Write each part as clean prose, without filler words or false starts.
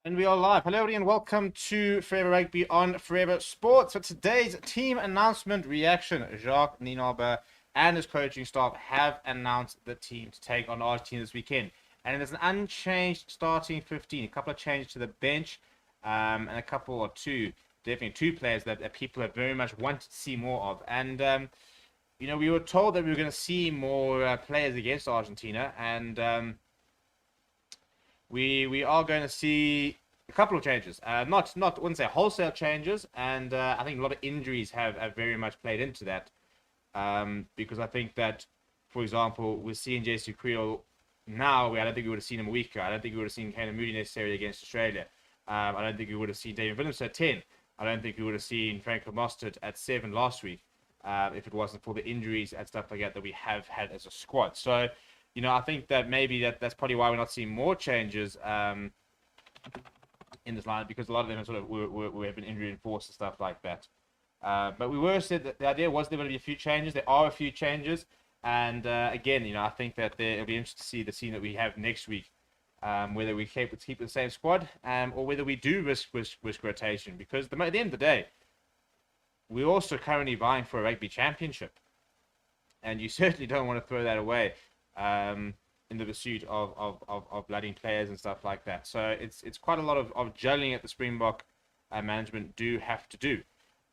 And we are live. Hello, everybody, and welcome to Forever Rugby on Forever Sports. For today's team announcement reaction, Jacques Nienaber and his coaching staff have announced the team to take on Argentina this weekend. And it is an unchanged starting 15. A couple of changes to the bench, and a couple or two, definitely two players that people have very much wanted to see more of. And, we were told that we were going to see more players against Argentina, and we are going to see a couple of changes. Not wouldn't say wholesale changes, and I think a lot of injuries have very much played into that. Because I think that, for example, we're seeing Jesse Creel now. I don't think we would have seen him a week ago. I don't think we would have seen Kane Moody necessarily against Australia. I don't think we would have seen David Williams at 10. I don't think we would have seen Franco Mostert at 7 last week, if it wasn't for the injuries and stuff like that we have had as a squad. So, I think that maybe that's probably why we're not seeing more changes in this lineup, because a lot of them are sort of we have been injury enforced and stuff like that. But we were said that the idea was there going to be a few changes. There are a few changes, and again, I think that it'll be interesting to see the scene that we have next week, whether we keep the same squad, or whether we do risk rotation, because at the end of the day, we're also currently vying for a Rugby Championship, and you certainly don't want to throw that away in the pursuit of blooding players and stuff like that. So it's quite a lot of juggling at the Springbok management do have to do.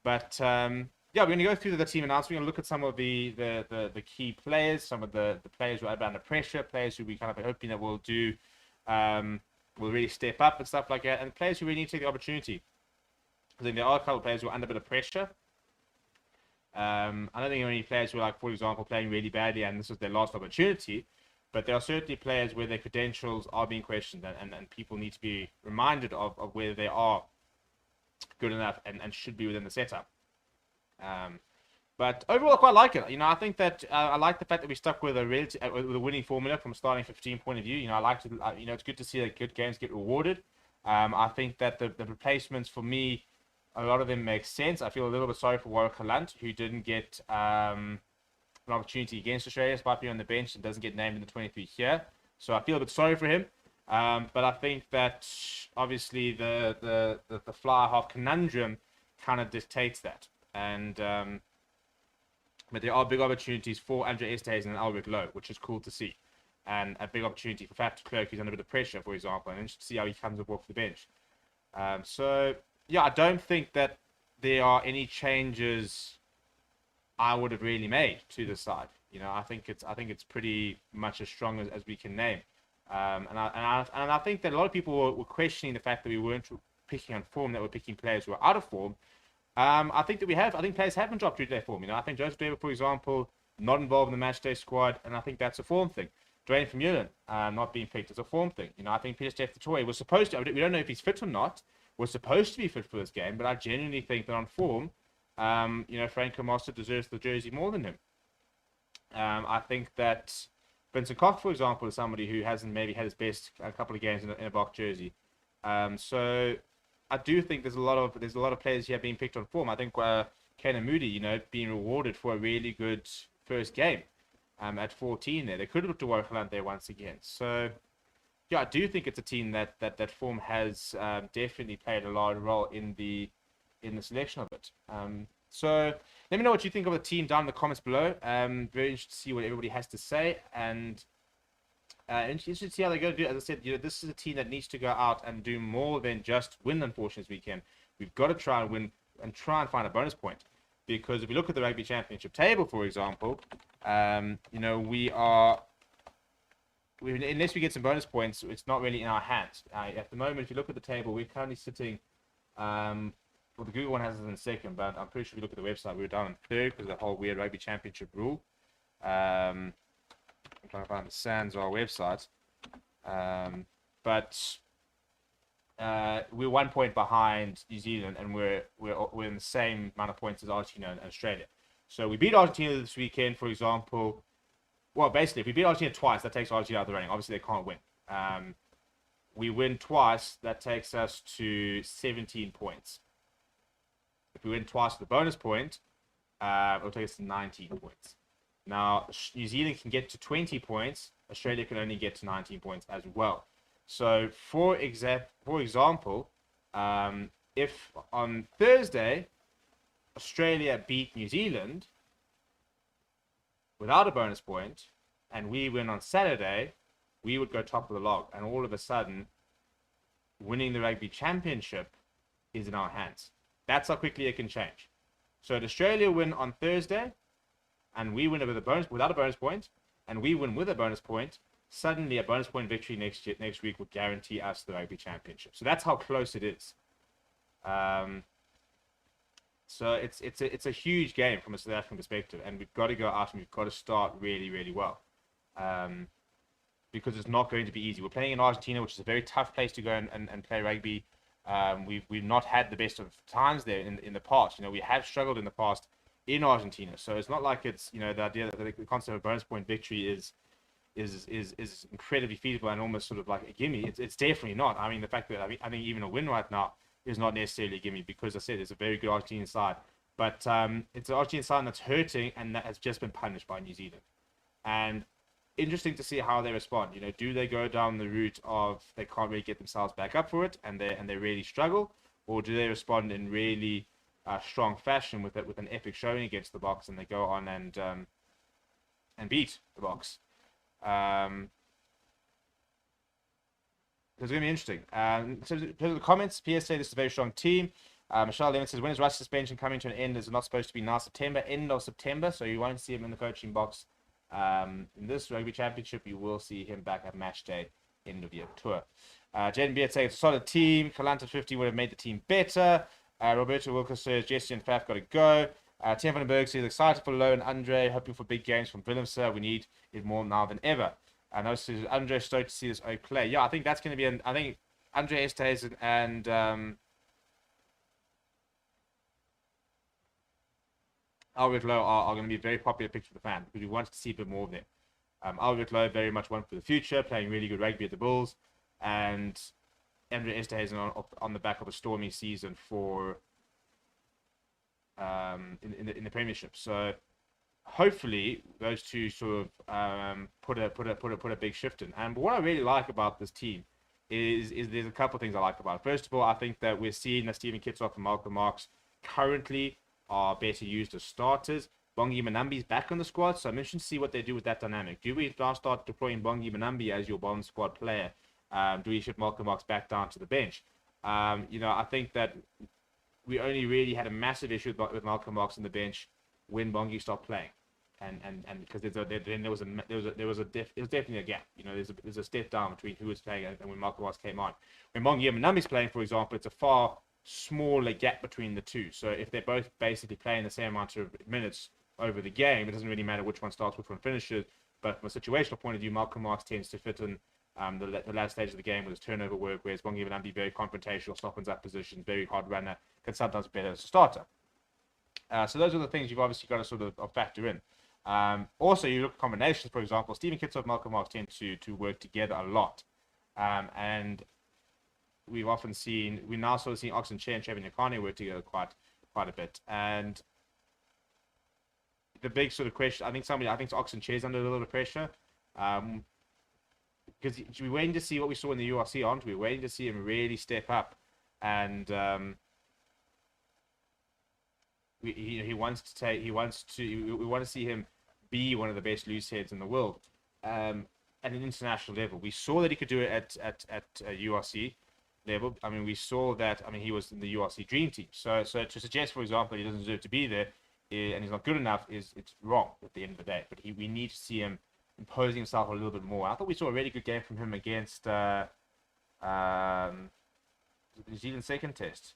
But yeah, we're going to go through the team announcement. We're going to look at some of the key players, some of the players who are under pressure, players who we kind of hoping that will do will really step up and stuff like that, and players who really need to take the opportunity. I think there are a couple of players who are under a bit of pressure. I don't think there are any players who are, like, for example, playing really badly and this is their last opportunity. But there are certainly players where their credentials are being questioned, and people need to be reminded of whether they are good enough and should be within the setup. But overall, I quite like it. I think that I like the fact that we stuck with with a winning formula from a starting 15 point of view. I like to, it's good to see that good games get rewarded. I think that the replacements for me, a lot of them make sense. I feel a little bit sorry for Warwick Hunt, who didn't get an opportunity against Australia, despite being on the bench, and doesn't get named in the 23 here. So I feel a bit sorry for him. But I think that obviously the fly half conundrum kind of dictates that. And but there are big opportunities for Andre Estes and Albert Lowe, which is cool to see. And a big opportunity for Faf de Klerk, who's under a bit of pressure, for example, and interesting to see how he comes up off the bench. So yeah, I don't think that there are any changes I would have really made to the side. I think it's pretty much as strong as we can name. And I think that a lot of people were questioning the fact that we weren't picking on form, that we're picking players who are out of form. I think players haven't dropped due to their form. I think Joseph David, for example, not involved in the matchday squad, and I think that's a form thing. Dwayne Vermeulen not being picked is a form thing. I think Peter Steph was supposed to. We don't know if he's fit or not. Was supposed to be fit for this game, but I genuinely think that on form, Franco Mostert deserves the jersey more than him. I think that Vincent Koch, for example, is somebody who hasn't maybe had his best a couple of games in a Bok jersey. So I do think there's a lot of players here being picked on form. I think Kane Moody, being rewarded for a really good first game at 14 there. They could have looked to Warwick there once again. So yeah, I do think it's a team that form has definitely played a large role in the selection of it. So let me know what you think of the team down in the comments below. Very interested to see what everybody has to say, and interested to see how they're going to do it. As I said, this is a team that needs to go out and do more than just win, unfortunately, this weekend. We've got to try and win and try and find a bonus point. Because if you look at the Rugby Championship table, for example, we are... unless we get some bonus points, it's not really in our hands. At the moment, if you look at the table, we're currently sitting... well, the Google one has us in second, but I'm pretty sure if you look at the website, we were down in third because of the whole weird Rugby Championship rule. I'm trying to find the Sands of our website. But we're 1 point behind New Zealand, and we're in the same amount of points as Argentina and Australia. So we beat Argentina this weekend, for example. Well, basically, if we beat Argentina twice, that takes Argentina out of the running. Obviously, they can't win. We win twice, that takes us to 17 points. If we win twice with the bonus point, it'll take us to 19 points. Now, New Zealand can get to 20 points. Australia can only get to 19 points as well. So, for example, if on Thursday Australia beat New Zealand without a bonus point, and we win on Saturday, we would go top of the log, and all of a sudden, winning the Rugby Championship is in our hands. That's how quickly it can change. So, if Australia win on Thursday, and we win without a bonus point, and we win with a bonus point, suddenly a bonus point victory next week would guarantee us the Rugby Championship. So that's how close it is. So it's a huge game from a South African perspective, and we've got to go out and we've got to start really, really well, because it's not going to be easy. We're playing in Argentina, which is a very tough place to go and play rugby. We've not had the best of times there in the past. We have struggled in the past in Argentina, so it's not like it's the idea that the concept of bonus point victory is incredibly feasible and almost sort of like a gimme. It's definitely not. I mean, the fact that I think even a win right now is not necessarily a gimme, because I said it's a very good Argentinian side, but it's an Argentinian side that's hurting and that has just been punished by New Zealand. And interesting to see how they respond. Do they go down the route of they can't really get themselves back up for it and they really struggle, or do they respond in really strong fashion with an epic showing against the Boks, and they go on and beat the Boks? It's going to be interesting. In terms of the comments, PS say this is a very strong team. Michelle Lemon says, when is Rush's suspension coming to an end? Is it not supposed to be now September? End of September, so you won't see him in the coaching box. In this Rugby Championship, you will see him back at match day, end of year tour. Jaden Beard saying it's a solid team. Kalanta 50 would have made the team better. Roberto Wilkes says, Jesse and Faf got to go. Tim van den Berg says, excited for Low and Andre, hoping for big games from Willemse. We need it more now than ever. And also, Andre stoked to see this Oak play. Yeah, I think that's going to be I think Andre Estes and Albert Lowe are going to be a very popular picks for the fan, because we wanted to see a bit more of them. Albert Lowe very much one for the future, playing really good rugby at the Bulls, and Andre Estes on the back of a stormy season for in the Premiership. So hopefully those two sort of put a big shift in. And what I really like about this team is there's a couple of things I like about it. First of all, I think that we're seeing that Stephen Kitsoff and Malcolm Marx currently are better used as starters. Bongi Manambi's back on the squad, so I'm interested to see what they do with that dynamic. Do we now start deploying Bongi Manambi as your bomb squad player? Do we ship Malcolm Marx back down to the bench? I think that we only really had a massive issue with Malcolm Marx on the bench when Bongi stopped playing, and because there was definitely a gap. There's a step down between who was playing and when Malcolm Marx came on. When Bongi Manambi's playing, for example, it's a far smaller gap between the two. So if they're both basically playing the same amount of minutes over the game, it doesn't really matter which one starts, which one finishes. But from a situational point of view, Malcolm Marx tends to fit in the last stage of the game with his turnover work, whereas Bongi Manambi very confrontational, softens up positions, very hard runner, can sometimes be better as a starter. So those are the things you've obviously got to sort of factor in. Also, you look at combinations, for example, Stephen Kitsoff and Malcolm Marx tend to work together a lot. And we've now sort of seen Oxen Chair and Trevor Nyakane work together quite a bit. And the big sort of question, I think Oxen Chair's under a little bit of pressure. Because we're waiting to see what we saw in the URC, aren't we? We're waiting to see him really step up. And we want to see him be one of the best loose heads in the world at an international level. We saw that he could do it at URC level. I mean, we saw that. I mean, he was in the URC dream team. So to suggest, for example, he doesn't deserve to be there and he's not good enough it's wrong at the end of the day. But we need to see him imposing himself a little bit more. I thought we saw a really good game from him against the New Zealand second test.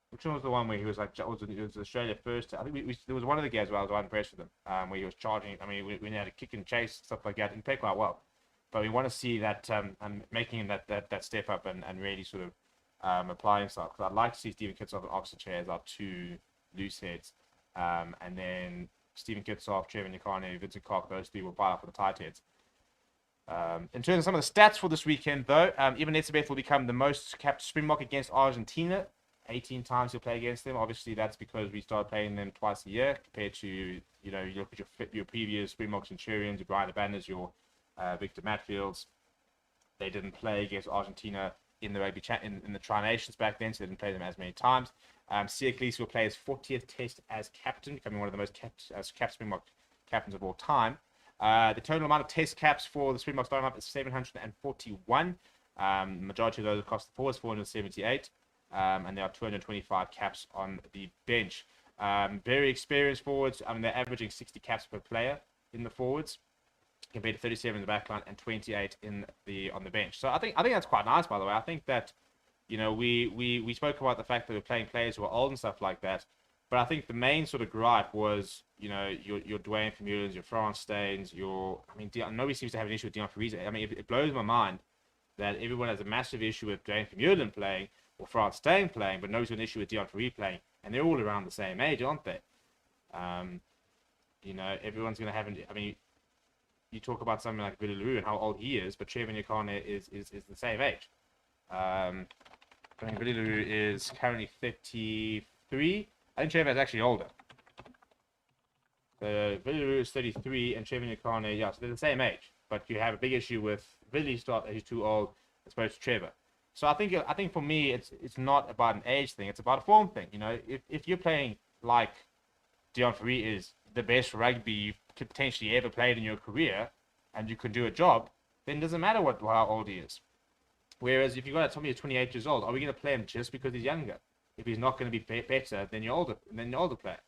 Which one was the one where he was like, it was Australia first? I think there was one of the games where I was quite impressed with him, where he was charging. I mean, we had a kick and chase, stuff like that, and played quite well. But we want to see that making that step up and really sort of apply himself. Because I'd like to see Stephen Kitsoff and Oxen Chair as our two loose heads. And then Stephen Kitsoff, Trevor Nyakane, Vincent Koch, those three will fight for the tight heads. In terms of some of the stats for this weekend, though, Eben Etzebeth will become the most capped Springbok against Argentina. 18 times he'll play against them. Obviously, that's because we started playing them twice a year compared to you know, you look at your previous Springboks and Centurions, your Brian Abanders, your Victor Matfields. They didn't play against Argentina in the in the Tri Nations back then, so they didn't play them as many times. Siya Kolisi will play his 40th test as captain, becoming one of the most capped Springbok captains of all time. The total amount of test caps for the Springboks starting up is 741. Majority of those across the forwards, 478. And there are 225 caps on the bench. Very experienced forwards. I mean, they're averaging 60 caps per player in the forwards, compared to 37 in the backline and 28 on the bench. So I think that's quite nice, by the way. I think that, you know, we spoke about the fact that we're playing players who are old and stuff like that. But I think the main sort of gripe was, you know, your Dwayne Vermeulens, your Frans Steins, nobody seems to have an issue with Deon Fourie. I mean, it blows my mind that everyone has a massive issue with Dwayne Vermeulen playing or Frans Steyn playing, but nobody's got an issue with Deon Fourie playing. And they're all around the same age, aren't they? You know, everyone's going to have... I mean, you talk about something like Billy Leroux and how old he is, but Trevor Nyakane is the same age. I mean, Billy Leroux is currently 33. I think Trevor is actually older. Billy Leroux is 33 and Trevor Nyakane, yeah, so they're the same age. But you have a big issue with Billy Stott that he's too old as opposed to Trevor. So I think for me it's not about an age thing, it's about a form thing. You know, if you're playing like Deon Fourie is, the best rugby you could potentially ever played in your career, and you can do a job, then it doesn't matter how old he is. Whereas if you've got somebody who's 28 years old, are we going to play him just because he's younger? If he's not going to be better than your older player.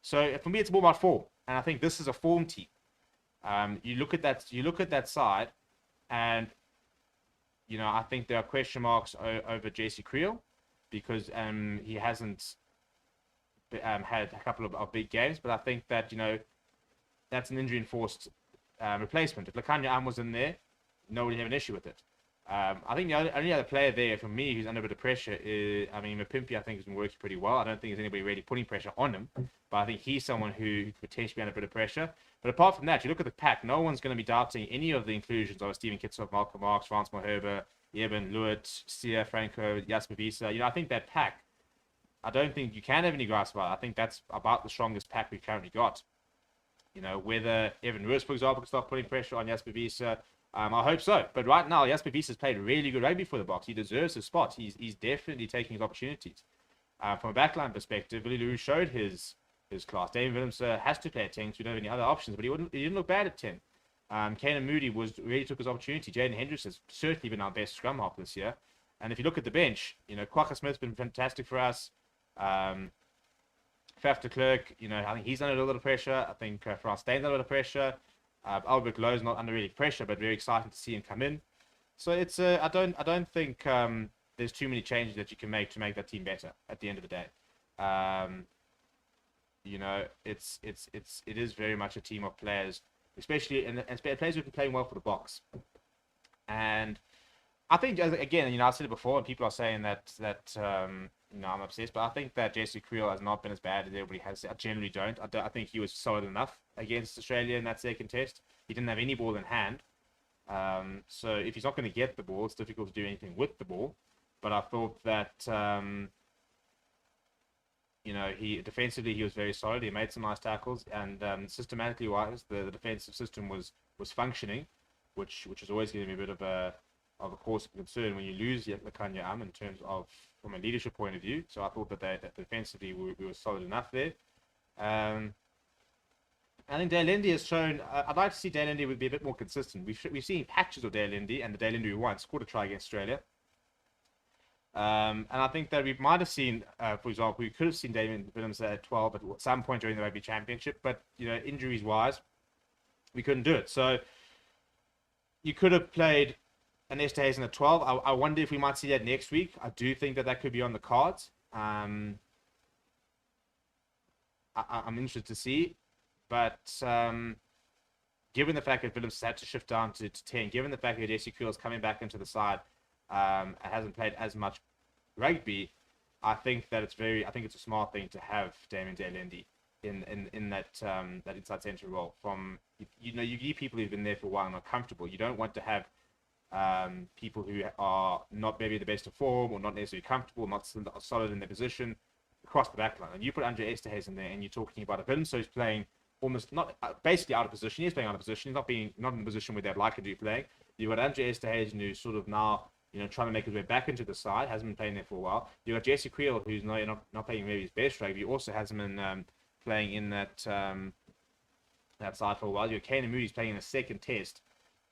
So for me, it's more about form, and I think this is a form team. You look at that side, and you know, I think there are question marks over Jesse Creel because he hasn't had a couple of big games, but I think that, you know, that's an injury-enforced replacement. If Lakanya was in there, nobody would have an issue with it. I think the only other player there for me who's under a bit of pressure is, I mean, Mapimpi, I think, has been working pretty well. I don't think there's anybody really putting pressure on him, but I think he's someone who could potentially be under a bit of pressure. But apart from that, you look at the pack, no one's going to be doubting any of the inclusions of Stephen Kitshoff, Malcolm Marx, Frans Malherbe, Eben, Lewitt, Sia, Franco, Jasper Wiese. You know, I think that pack, I don't think you can have any grasp about it. I think that's about the strongest pack we've currently got. You know, whether Evan Roos, for example, can start putting pressure on Jasper Wiese, I hope so. But right now, Jasper Wiese has played really good rugby for the Boks. He deserves his spot. He's definitely taking his opportunities. From a backline perspective, Billy Leroux showed his class. David Williams has to play at 10 because we don't have any other options, but he didn't look bad at 10. Kanan Moody really took his opportunity. Jaden Hendricks has certainly been our best scrum half this year. And if you look at the bench, you know, Kwagga Smith's been fantastic for us. Faf de Klerk, you know, I think he's under a little bit of pressure. I think Frans Steyn's under a little bit of pressure. Albert Lowe's not under really pressure, but very exciting to see him come in. So it's I don't think there's too many changes that you can make to make that team better at the end of the day. You know, it is very much a team of players, especially and players who've been playing well for the Boks. And I think, again, you know, I said it before, and people are saying that you know, I'm obsessed, but I think that Jesse Creel has not been as bad as everybody has. I generally don't. I think he was solid enough against Australia in that second test. He didn't have any ball in hand. So if he's not going to get the ball, it's difficult to do anything with the ball. But I thought that, you know, defensively he was very solid. He made some nice tackles, and systematically wise, the defensive system was functioning, which is always going to be a bit of a cause of concern when you lose Lakanya in terms of from a leadership point of view. So I thought that defensively we were solid enough there. I think Dale Lindy has shown. I'd like to see Dale Lindy would be a bit more consistent. We've seen patches of Dale Lindy, and the Dale Lindy who won scored a try against Australia. And I think that we might have seen, for example, we could have seen Damien Williams at 12 at some point during the Rugby Championship, but you know, injuries wise, we couldn't do it. So you could have played an Esterhuizen at 12. I wonder if we might see that next week. I do think that could be on the cards. I'm interested to see. But given the fact that Williams had to shift down to 10, given the fact that Jesse Creel is coming back into the side and hasn't played as much rugby, I think it's a smart thing to have Damien Delendi in that inside centre role. You need people who've been there for a while and are comfortable. You don't want to have people who are not maybe the best of form or not necessarily comfortable, not solid in their position across the backline. And you put Andre Esterhuizen there, and you're talking about a Willemse who's playing almost not basically out of position. He's playing out of position. He's not in the position where they'd like him to be playing. You've got Andre Esterhuizen, who's sort of now trying to make his way back into the side. Hasn't been playing there for a while. You've got Jesse Creel, who's not playing maybe his best rugby. Also hasn't been playing in that side for a while. You've got Kane Moody's playing in a second test.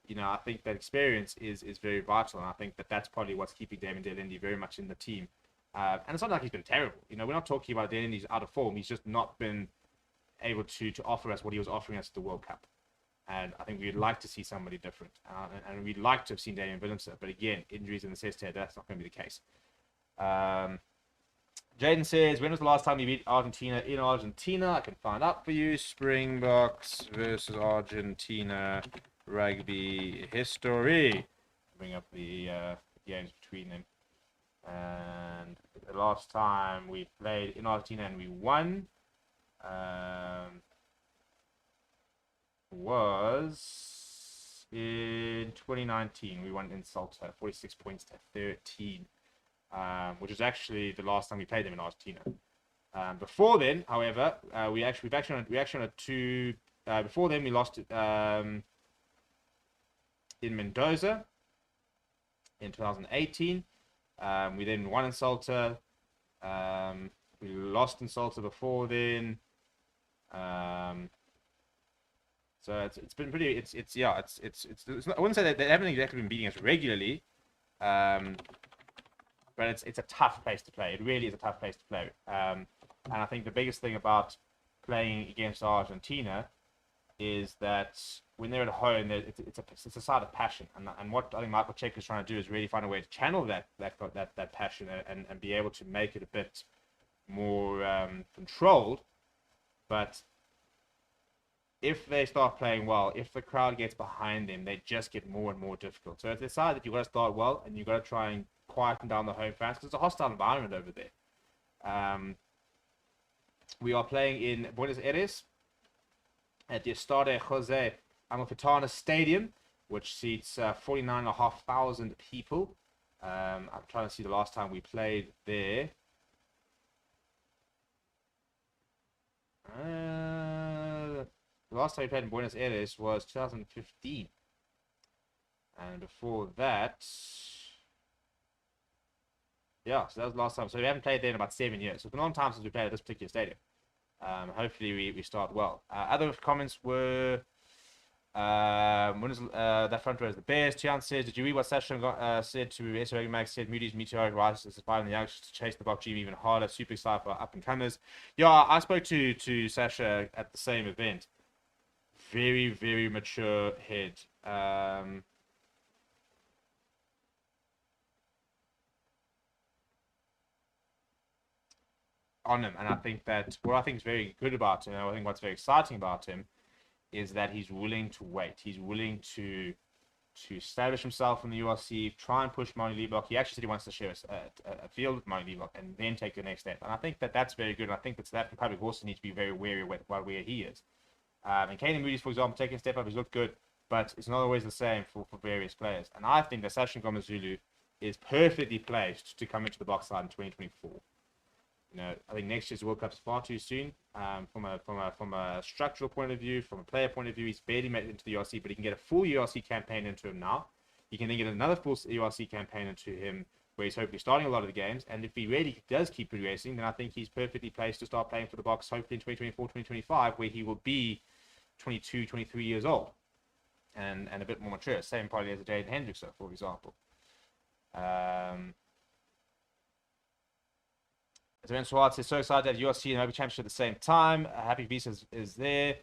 I think that experience is very vital, and I think that's probably what's keeping Damien Delindi very much in the team. And it's not like he's been terrible. We're not talking about Delindi's out of form. He's just not been able to offer us what he was offering us at the World Cup. And I think we'd like to see somebody different. And we'd like to have seen Damian Willemse. But again, injuries in the necessitated, that's not going to be the case. Jaden says, when was the last time you beat Argentina in Argentina? I can find out for you. Springboks versus Argentina rugby history. Bring up the games between them. And the last time we played in Argentina and we won was in 2019. We won in Salta, 46 points to 13, which was actually the last time we played them in Argentina. Before then, however, we actually on a two. Before then, we lost in Mendoza in 2018. We then won in Salta. We lost in Salta before then. So it's been pretty. It's I wouldn't say that they haven't exactly been beating us regularly, but it's a tough place to play. It really is a tough place to play. And I think the biggest thing about playing against Argentina is that when they're at home, it's a side of passion. And what I think Michael Check is trying to do is really find a way to channel that passion and be able to make it a bit more controlled. But if they start playing well, if the crowd gets behind them, they just get more and more difficult. So it's a side that you've got to start well, and you've got to try and quieten down the home fans, because it's a hostile environment over there. We are playing in Buenos Aires at the Estadio Jose Amalfitana Stadium, which seats 49,500 people. I'm trying to see the last time we played there. The last time we played in Buenos Aires was 2015. And before that, yeah, so that was the last time. So we haven't played there in about 7 years. So it's been a long time since we played at this particular stadium. Hopefully we start well. Other comments were, when is that front row is the best? Tian says, did you read what Sasha said to SRG Max? Said Moody's meteoric rise is inspiring the youngsters to chase the box even harder. Super excited for up and comers. Yeah, I spoke to Sasha at the same event. Very, very mature head. On him, and I think that what I think is very good about him, and I think what's very exciting about him, is that he's willing to wait. He's willing to establish himself in the URC, try and push Moni Liebach. He actually said he wants to share a field with Moni Liebach and then take the next step. And I think that's very good. And I think that South African public also needs to be very wary about where he is. And Caden Moody's, for example, taking a step up, he's looked good, but it's not always the same for various players. And I think that Sasha Ngomazulu is perfectly placed to come into the box side in 2024. I think next year's World Cup is far too soon. From a structural point of view, from a player point of view, he's barely made it into the URC, but he can get a full URC campaign into him now. He can then get another full URC campaign into him, where he's hopefully starting a lot of the games. And if he really does keep progressing, then I think he's perfectly placed to start playing for the Boks, hopefully in 2024, 2025, where he will be 22, 23 years old and a bit more mature. Same probably as a Jaden Hendrickson, for example. Ben Swartz is so excited to have URC and Rugby Championship at the same time. Happy Beast is there.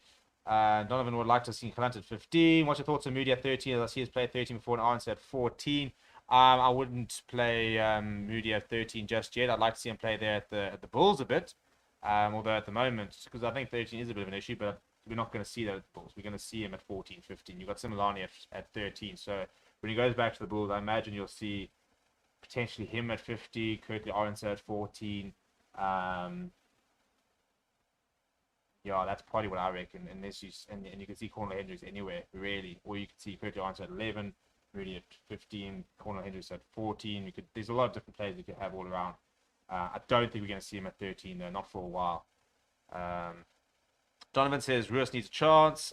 Donovan would like to see Galant at 15. What's your thoughts on Moody at 13? As I see he's played 13 before and Arns at 14. I wouldn't play Moody at 13 just yet. I'd like to see him play there at the Bulls a bit. Although at the moment, because I think 13 is a bit of an issue, but we're not going to see that at the Bulls. We're going to see him at 14, 15. You've got Similani at 13. So when he goes back to the Bulls, I imagine you'll see potentially him at 50, Curtly Arns at 14. Yeah, that's probably what I reckon. And you can see Cornel Hendricks anywhere, really. Or you could see Curtly Arns at 11, Moody at 15, Cornel Hendricks at 14. There's a lot of different players you could have all around. I don't think we're going to see him at 13, though, not for a while. Donovan says Ruiz needs a chance.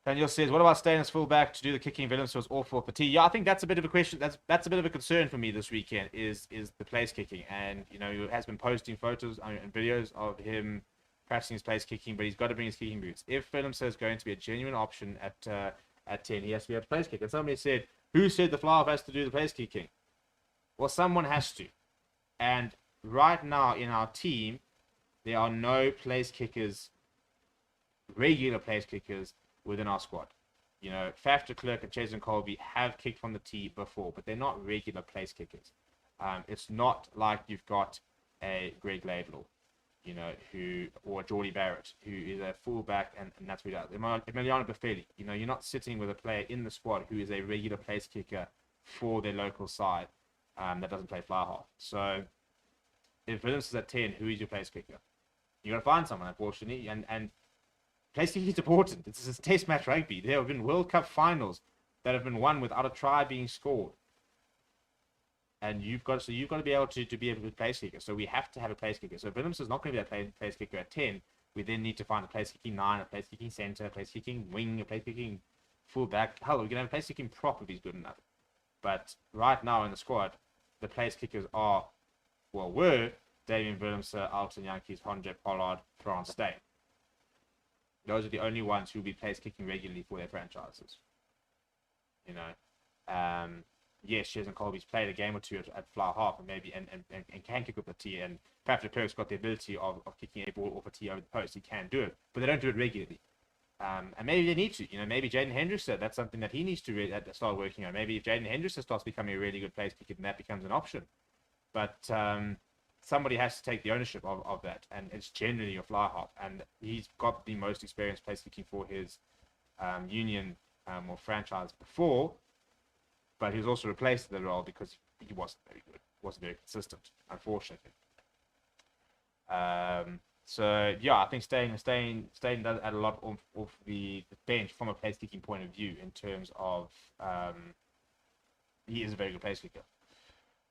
Daniel says, what about staying as fullback to do the kicking? Williams was awful for T. Yeah, I think that's a bit of a question. That's a bit of a concern for me this weekend is the place kicking. And, you know, he has been posting photos and videos of him practicing his place kicking, but he's got to bring his kicking boots. If Williams is going to be a genuine option at 10, he has to be able to place kick. And somebody said, who said the fly-half has to do the place kicking? Well, someone has to. And right now in our team, there are no place kickers, regular place kickers, within our squad. You know, Faf de Klerk and Jason Colby have kicked from the tee before, but they're not regular place kickers. It's not like you've got a Greg Laidlaw, you know, or Geordie Barrett, who is a fullback, and that's what he does. Emiliano Buffelli, you know, you're not sitting with a player in the squad who is a regular place kicker for their local side that doesn't play fly half. So if Williams is at 10, who is your place kicker? You got to find someone, unfortunately, and place kicking is important. This is test match rugby. There have been World Cup finals that have been won without a try being scored. And you've got to be able to be able to place kicker. So we have to have a place kicker. So if Williams is not going to be a place kicker at 10, we then need to find a place kicking 9, a place kicking center, a place kicking wing, a place kicking fullback. Hell, we can have a place kicking prop if he's good enough. But right now in the squad, the place kickers were Damien Williams, Alton Yankees, Honje Pollard, France State. Those are the only ones who will be place kicking regularly for their franchises. You know, yes, Shez and Colby's played a game or two at fly half and maybe and can kick up the tee, and Faf de Klerk's got the ability of kicking a ball off a tee over the post. He can do it, but they don't do it regularly. And maybe they need to. You know, maybe Jaden Hendrickson, that's something that he needs to start working on. Maybe if Jaden Hendrickson starts becoming a really good place kicker, then that becomes an option. But somebody has to take the ownership of that, and it's generally a fly half, and he's got the most experience place kicking for his union or franchise before, but he's also replaced the role because he wasn't very good, wasn't very consistent, unfortunately. So yeah, I think staying does add a lot off the bench from a place kicking point of view in terms of he is a very good place kicker.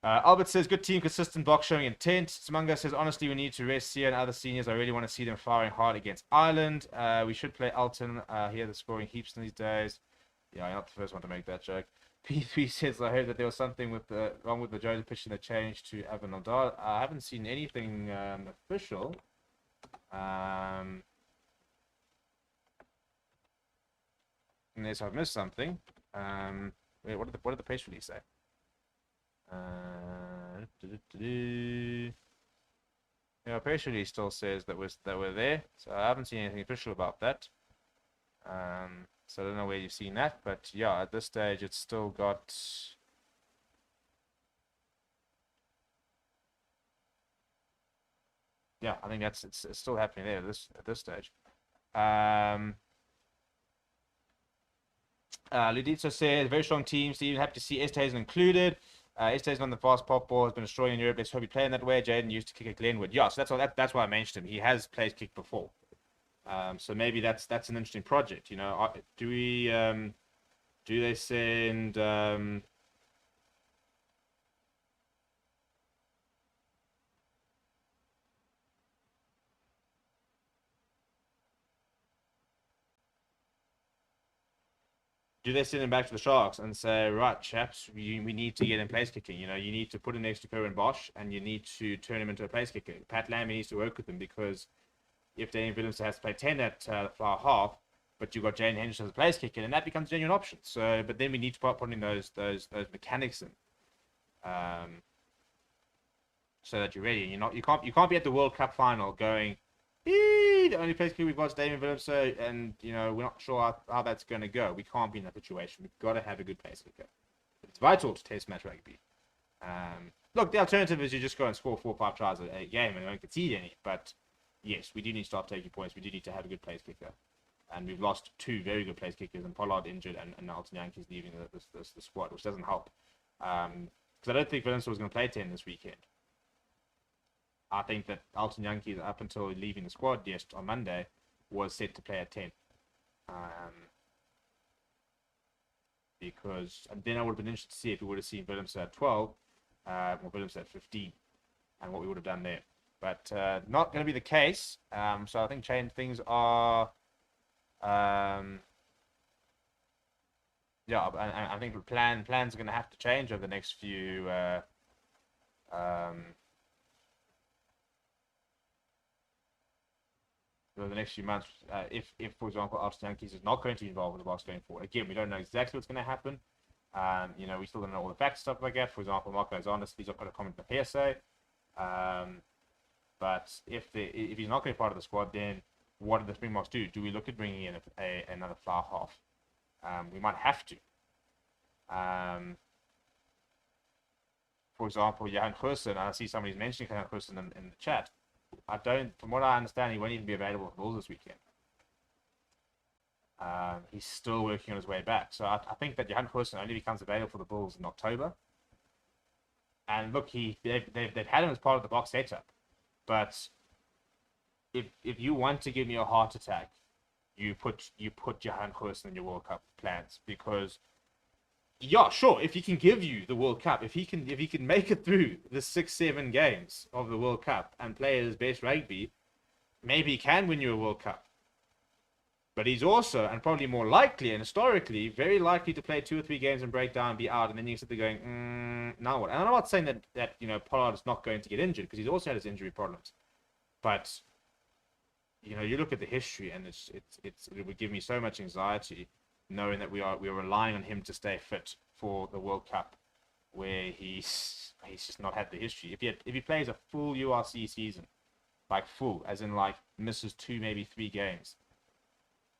Albert says, good team, consistent box showing intent. Smanga says, honestly, we need to rest Sia and other seniors. I really want to see them firing hard against Ireland. We should play Alton. Here they're scoring heaps these days. Yeah, you're not the first one to make that joke. P3 says, I heard that there was something wrong with the Jones pitching that changed to Avanaldar. I haven't seen anything official. Unless I've missed something. Wait, what did the press release say? Yeah, press release still says that we're there, so I haven't seen anything official about that. So I don't know where you've seen that, but yeah, at this stage it's still got. Yeah, I think it's still happening there at this stage. Luditso says, very strong team. Steve, happy to see Esthazen included. Esthazen on the fast pop ball has been destroying in Europe. Let's hope he play in that way. Jaden used to kick at Glenwood. Yeah, so that's why I mentioned him. He has played kick before. So maybe that's an interesting project. You know, do they send do they send him back to the Sharks and say, right, chaps, we need to get in place kicking? You know, you need to put him next to Cohen Bosch and you need to turn him into a place kicker. Pat Lambie needs to work with him because if Daniel Williamson has to play 10 at fly half, but you've got Jane Henderson as a place kicker, and that becomes a genuine option. So, but then we need to start putting those mechanics in, so that you're ready. And you can't be at the World Cup final going, the only place kicker we've got is Damien Williamson, and you know we're not sure how that's going to go. We can't be in that situation. We've got to have a good place kicker. It's vital to test match rugby. Look, the alternative is you just go and score 4 or 5 tries a game and you don't concede any. But yes, we do need to start taking points. We do need to have a good place kicker. And we've lost 2 very good place kickers, and Pollard injured, and Alton Yankees leaving the squad, which doesn't help. Because I don't think Valencia was going to play 10 this weekend. I think that Alton Yankees, up until leaving the squad on Monday, was set to play at 10. Because and then I would have been interested to see if we would have seen Williamson at 12, or Williamson at 15, and what we would have done there. but not going to be the case. So I think things are, yeah, and I think plans are going to have to change over the next few. Over the next few months, if for example Arsenal Yankees is not going to be involved with the box going forward, again we don't know exactly what's going to happen. We still don't know all the facts, stuff like that. For example, Marco Alexander, he's not going to comment on the PSA. But if he's not going to be part of the squad, then what do the Springboks do? Do we look at bringing in another fly half? We might have to. For example, Johan Goosen, I see somebody's mentioning Johan Goosen in the chat. From what I understand, he won't even be available for Bulls this weekend. He's still working on his way back. So I think that Johan Goosen only becomes available for the Bulls in October. And look, they've had him as part of the box setup. But if you want to give me a heart attack, you put Johan Goosen in your World Cup plans, because yeah, sure, if he can give you the World Cup, if he can make it through the 6-7 games of the World Cup and play his best rugby, maybe he can win you a World Cup. But he's also, and probably more likely and historically, very likely to play 2 or 3 games and break down and be out, and then you sit there going, now what? And I'm not saying that Pollard is not going to get injured, because he's also had his injury problems. But you look at the history, and it would give me so much anxiety knowing that we are relying on him to stay fit for the World Cup, where he's just not had the history. If he plays a full URC season, like full, as in like misses 2, maybe 3 games,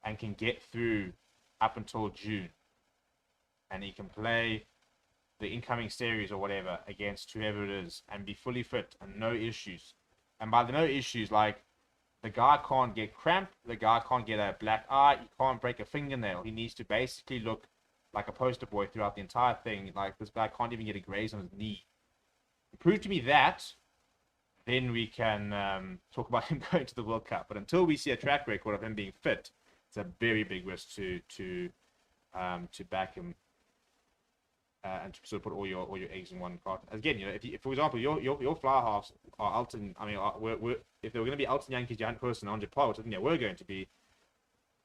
and can get through up until June, and he can play the incoming series or whatever against whoever it is and be fully fit and no issues. And by the no issues, like, the guy can't get cramped, the guy can't get a black eye, he can't break a fingernail. He needs to basically look like a poster boy throughout the entire thing. Like, this guy can't even get a graze on his knee. Prove to me that, then we can talk about him going to the World Cup. But until we see a track record of him being fit, it's a very big risk to back him and to sort of put all your eggs in one cart. Again, if for example your fly halves are Alton, I mean, if they were going to be Alton Yankees, Johan Goosen, and Andre Pollard, I think they were going to be.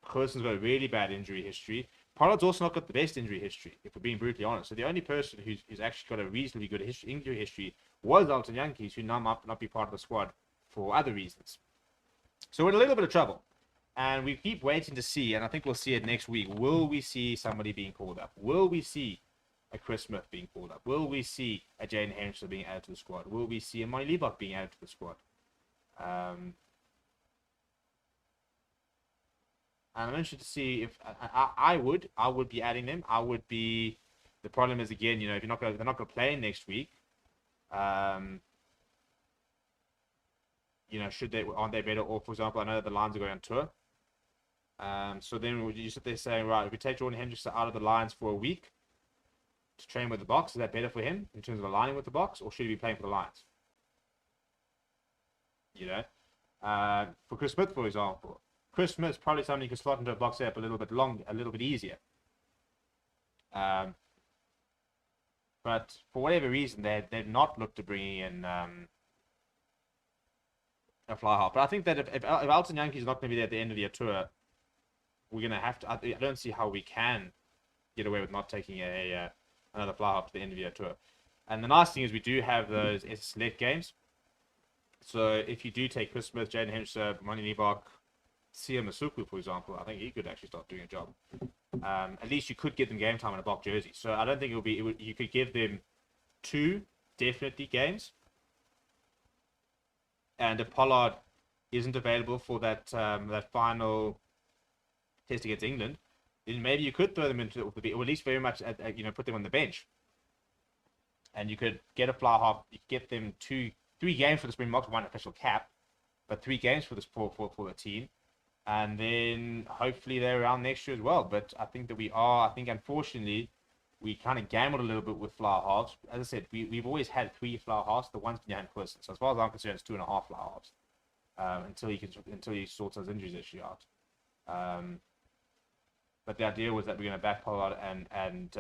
Goosen's got a really bad injury history. Pollard's also not got the best injury history, if we're being brutally honest. So the only person who's actually got a reasonably good injury history was Alton Yankees, who now might not be part of the squad for other reasons. So we're in a little bit of trouble. And we keep waiting to see, and I think we'll see it next week. Will we see somebody being called up? Will we see a Chris Smith being called up? Will we see a Jaden Henderson being added to the squad? Will we see a Monty Liebach being added to the squad? And I'm interested to see if I would be adding them. I would be. The problem is, again, if they're not going to play next week. Aren't they better? Or for example, I know that the Lions are going on tour. So then you sit there saying, right, if we take Jordan Hendrickson out of the Lions for a week to train with the box, is that better for him in terms of aligning with the box, or should he be playing for the Lions? For Chris Smith, for example, Chris Smith's probably somebody you can slot into a box setup a little bit easier. But for whatever reason, they've not looked to bringing in a fly half. But I think that if Alton Yankees is not going to be there at the end of the tour, we're going to have to. I don't see how we can get away with not taking another fly half to the end of the tour. And the nice thing is we do have those select games. So if you do take Chris Smith, Jaden Henderson, Monty Liebach, Sia Masuku, for example, I think he could actually start doing a job. At least you could give them game time in a Bok jersey. So I don't think you could give them 2 definitely games. And if Pollard isn't available for that final test against England, then maybe you could throw them into or at least very much put them on the bench. And you could get a fly half. You could get them 3 games for the Springboks, 1 official cap, but 3 games for the team. And then hopefully they're around next year as well. But I think that unfortunately, we kind of gambled a little bit with flower halves. As I said, we've always had 3 flower halves. The one's been Johan Goosen. So as far as I'm concerned, it's 2.5 flower halves until he sorts his injuries issue out. But the idea was that we're going to back Pollard and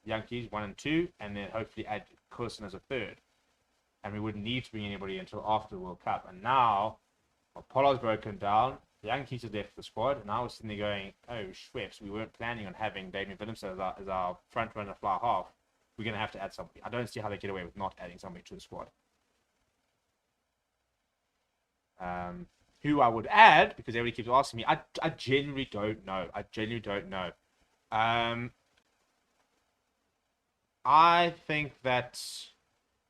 Yankees 1 and 2, and then hopefully add Goosen as a 3rd. and we wouldn't need to bring anybody until after the World Cup. And now, Pollard's broken down, the young Keys has left the squad, and now we're sitting there going, oh, Schweppes, we weren't planning on having Damian Willemse as our front runner fly half. We're going to have to add somebody. I don't see how they get away with not adding somebody to the squad. Who I would add, because everybody keeps asking me, I genuinely don't know. I think that,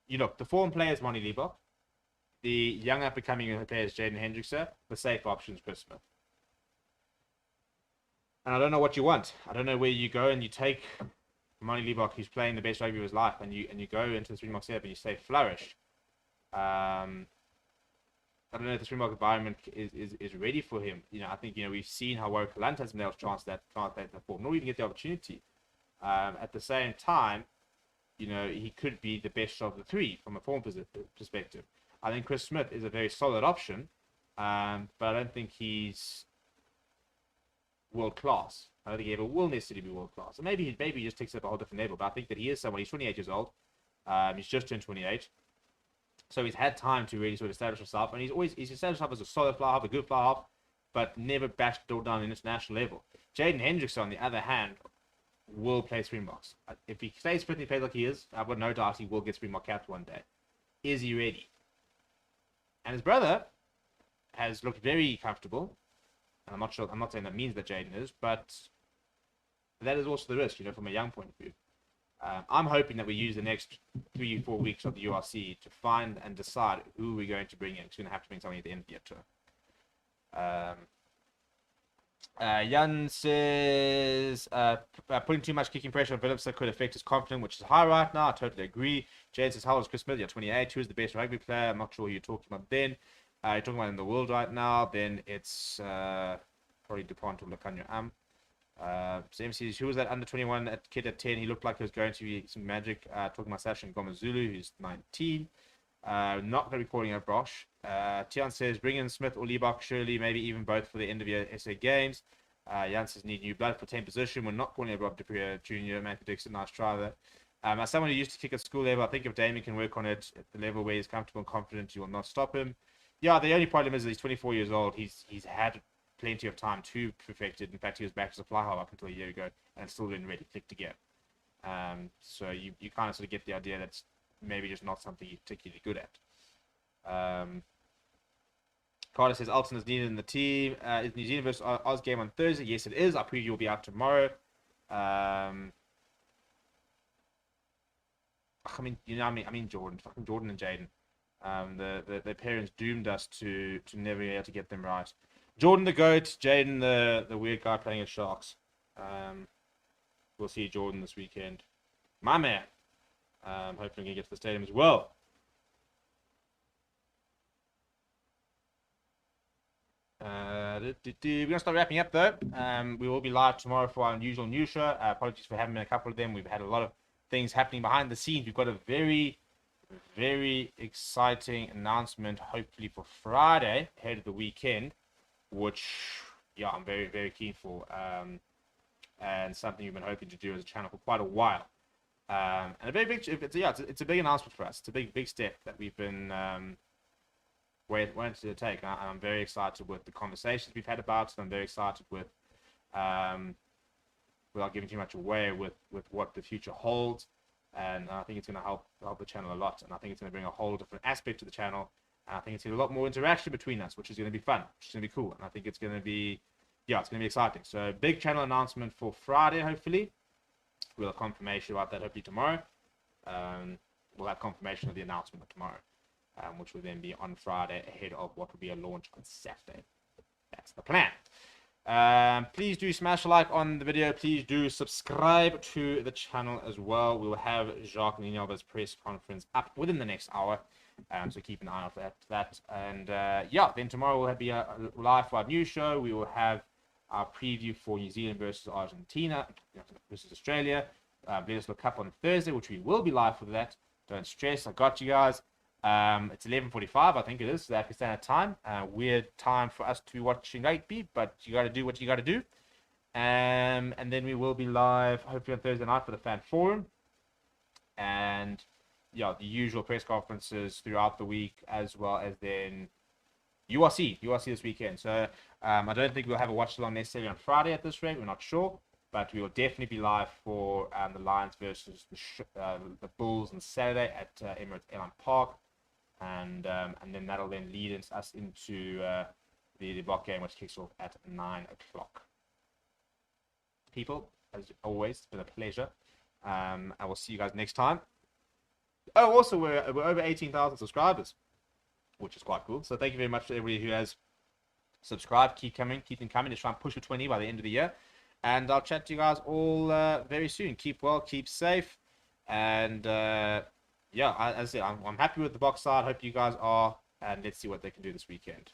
the form player is Monty Liebach. The young up-and-coming player is Jaden Hendrickson. The safe option is Chris Smith. And I don't know what you want. I don't know where you go and you take Monty Liebach, who's playing the best rugby of his life, and you go into the Springbok setup and you say flourish. I don't know if the Springbok environment is ready for him. I think we've seen how Warwick Galant has been able to translate that form, nor even get the opportunity. At the same time, he could be the best of the three from a form perspective. I think Chris Smith is a very solid option, but I don't think he's world class. I don't think he ever will necessarily be world class. And maybe he just takes it up a whole different level. But I think that he is someone. He's 28 years old. He's just turned 28. So he's had time to really sort of establish himself, and he's established himself as a solid fly half, a good fly half, but never bashed the door down at international level. Jaden Hendrickson, on the other hand, will play Springboks. If he stays fit and he plays like he is, I've got no doubt he will get Springbok capped one day. Is he ready? And his brother has looked very comfortable. And I'm not saying that means that Jaden is, but that is also the risk, from a young point of view. I'm hoping that we use the next 3-4 weeks of the URC to find and decide who we're going to bring in. We're going to have to bring something at the end of the year tour. Jan says, putting too much kicking pressure on Phillips could affect his confidence, which is high right now. I totally agree. Jade says, how old is Chris Smith? You're 28. Who is the best rugby player? I'm not sure who you're talking about then. You're talking about in the world right now. Then it's probably DuPont or Lacanyo So MC says, who was that under 21 kid at 10? He looked like he was going to be some magic. Talking about Sasha Ngomazulu, who's 19. Not going to be calling out Brosh. Tian says, bring in Smith or Liebach, surely, maybe even both for the end of year SA games. Jan says, need new blood for 10 position. We're not calling out Rob DePria Jr., Matthew Dixon, nice try there. As someone who used to kick at school level, I think if Damien can work on it at the level where he's comfortable and confident, you will not stop him. Yeah, the only problem is that he's 24 years old. He's had plenty of time to perfect it. In fact, he was back as a fly half up until a year ago and still didn't really click together. So you kind of sort of get the idea that's maybe just not something he's particularly good at. Carter says Alton is needed in the team. Is New Zealand versus Oz game on Thursday? Yes, it is. Our preview will be out tomorrow. I mean Jordan, fucking Jordan and Jaden. Their parents doomed us to never be able to get them right. Jordan the GOAT, Jaden the weird guy playing at Sharks. We'll see Jordan this weekend. My man. Hopefully we can get to the stadium as well. We're going to start wrapping up though. We will be live tomorrow for our usual news show. Apologies for having a couple of them. We've had a lot of things happening behind the scenes. We've got a very, very exciting announcement hopefully for Friday ahead of the weekend, which I'm very, very keen for, and something we've been hoping to do as a channel for quite a while. And a very big, it's a big announcement for us. It's a big step that we've been wanting to take, and I'm very excited with the conversations we've had about it. I'm very excited with, without giving too much away, with what the future holds, and I think it's going to help the channel a lot, and I think it's going to bring a whole different aspect to the channel, and I think it's going to be a lot more interaction between us, which is going to be fun, which is going to be cool, and I think it's going to be, it's going to be exciting. So big channel announcement for Friday, hopefully. We'll have confirmation about that hopefully tomorrow. We'll have confirmation of the announcement tomorrow, which will then be on Friday ahead of what will be a launch on Saturday. That's the plan. Please do smash a like on the video. Please do subscribe to the channel as well. We will have Jacques Ninov's press conference up within the next hour. So keep an eye out for that. And then tomorrow we'll be a live news show. We will have our preview for New Zealand versus Argentina versus Australia. Let us look up on Thursday, which we will be live for that. Don't stress, I got you guys. It's 11:45, I think it is, South African Standard Time. Weird time for us to be watching rugby, but you got to do what you got to do. And then we will be live, hopefully on Thursday night for the fan forum. And yeah, the usual press conferences throughout the week, as well as then URC this weekend. So I don't think we'll have a watch along necessarily on Friday at this rate. We're not sure, but we will definitely be live for the Lions versus the Bulls on Saturday at Emirates Airline Park, and then that'll then lead us into the block game, which kicks off at 9 o'clock. People, as always, it's been a pleasure. I will see you guys next time. Oh, also, we're over 18,000 subscribers, which is quite cool. So thank you very much to everybody who has subscribed. Keep them coming. Let's try and push for 20 by the end of the year. And I'll chat to you guys all very soon. Keep well, keep safe. And yeah, as I said, I'm happy with the box side. Hope you guys are. And let's see what they can do this weekend.